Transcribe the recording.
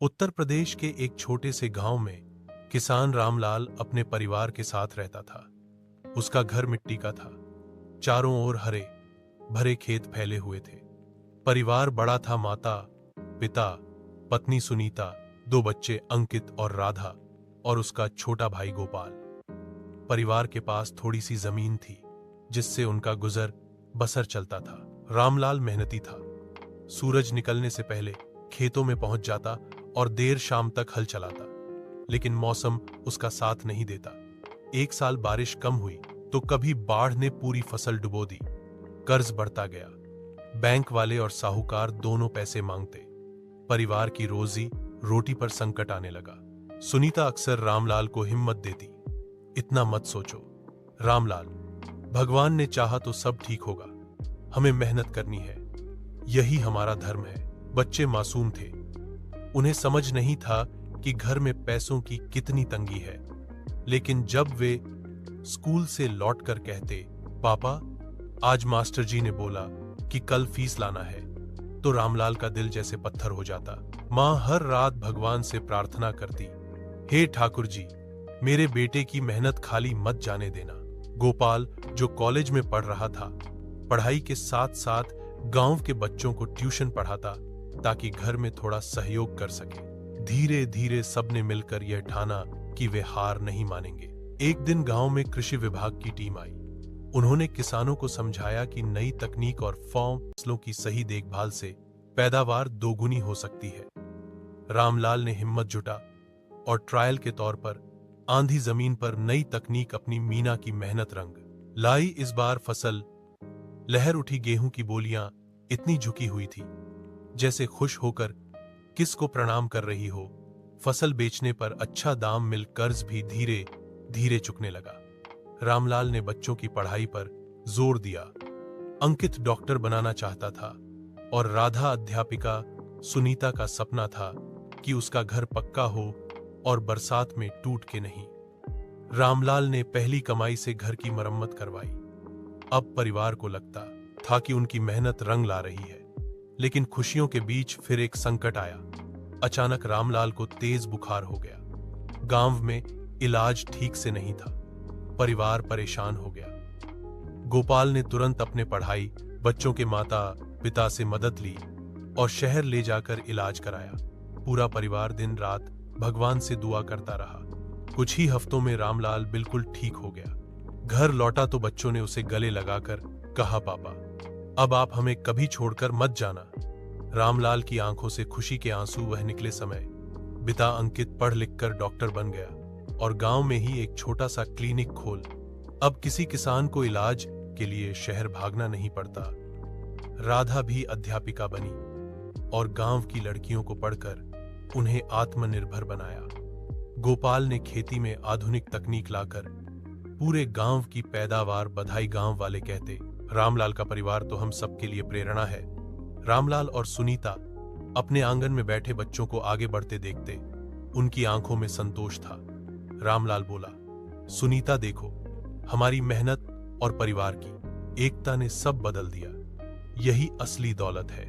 उत्तर प्रदेश के एक छोटे से गांव में किसान रामलाल अपने परिवार के साथ रहता था। उसका घर मिट्टी का था। चारों ओर हरे भरे खेत फैले हुए थे। परिवार बड़ा था। माता, पिता, पत्नी सुनीता, दो बच्चे अंकित और राधा और उसका छोटा भाई गोपाल। परिवार के पास थोड़ी सी जमीन थी जिससे उनका गुजर बसर चलता था। रामलाल मेहनती था। सूरज निकलने से पहले खेतों में पहुंच जाता और देर शाम तक हल चलाता। लेकिन मौसम उसका साथ नहीं देता। एक साल बारिश कम हुई तो कभी बाढ़ ने पूरी फसल डुबो दी। कर्ज बढ़ता गया। बैंक वाले और साहूकार दोनों पैसे मांगते। परिवार की रोजी रोटी पर संकट आने लगा। सुनीता अक्सर रामलाल को हिम्मत देती, इतना मत सोचो रामलाल, भगवान ने चाहा तो सब ठीक होगा। हमें मेहनत करनी है, यही हमारा धर्म है। बच्चे मासूम थे। उन्हें समझ नहीं था कि घर में पैसों की कितनी तंगी है। लेकिन जब वे स्कूल से लौटकर कहते, पापा आज मास्टर जी ने बोला कि कल फीस लाना है, तो रामलाल का दिल जैसे पत्थर हो जाता। मां हर रात भगवान से प्रार्थना करती, हे ठाकुर जी, मेरे बेटे की मेहनत खाली मत जाने देना। गोपाल, जो कॉलेज में पढ़ रहा था, पढ़ाई के साथ साथ गांव के बच्चों को ट्यूशन पढ़ाता ताकि घर में थोड़ा सहयोग कर सके। धीरे धीरे सबने मिलकर यह ठाना कि वे हार नहीं मानेंगे। एक दिन गांव में कृषि विभाग की टीम आई। उन्होंने किसानों को समझाया कि नई तकनीक और फसलों की सही देखभाल से पैदावार दोगुनी हो सकती है। रामलाल ने हिम्मत जुटा और ट्रायल के तौर पर आंधी जमीन पर नई तकनीक अपनी मीना की मेहनत रंग लाई। इस बार फसल लहर उठी। गेहूं की बोलियां इतनी झुकी हुई थी जैसे खुश होकर किसको प्रणाम कर रही हो। फसल बेचने पर अच्छा दाम मिल कर्ज भी धीरे धीरे चुकने लगा। रामलाल ने बच्चों की पढ़ाई पर जोर दिया। अंकित डॉक्टर बनाना चाहता था और राधा अध्यापिका। सुनीता का सपना था कि उसका घर पक्का हो और बरसात में टूट के नहीं। रामलाल ने पहली कमाई से घर की मरम्मत करवाई। अब परिवार को लगता था कि उनकी मेहनत रंग ला रही है। लेकिन खुशियों के बीच फिर एक संकट आया। अचानक रामलाल को तेज बुखार हो गया। गांव में इलाज ठीक से नहीं था। परिवार परेशान हो गया। गोपाल ने तुरंत अपने पढ़ाई, बच्चों के माता पिता से मदद ली और शहर ले जाकर इलाज कराया। पूरा परिवार दिन रात भगवान से दुआ करता रहा। कुछ ही हफ्तों में रामलाल बिल्कुल ठीक हो गया। घर लौटा तो बच्चों ने उसे गले लगाकर कहा, पापा अब आप हमें कभी छोड़कर मत जाना। रामलाल की आंखों से खुशी के आंसू वह निकले समय। पिता अंकित पढ़ लिखकर डॉक्टर बन गया और गांव में ही एक छोटा सा क्लिनिक खोल। अब किसी किसान को इलाज के लिए शहर भागना नहीं पड़ता। राधा भी अध्यापिका बनी और गांव की लड़कियों को पढ़कर उन्हें आत्मनिर्भर बनाया। गोपाल ने खेती में आधुनिक तकनीक लाकर पूरे गांव की पैदावार बढ़ाई। गांव वाले कहते, रामलाल का परिवार तो हम सबके लिए प्रेरणा है। रामलाल और सुनीता अपने आंगन में बैठे बच्चों को आगे बढ़ते देखते उनकी आंखों में संतोष था। रामलाल बोला, सुनीता देखो, हमारी मेहनत और परिवार की एकता ने सब बदल दिया। यही असली दौलत है।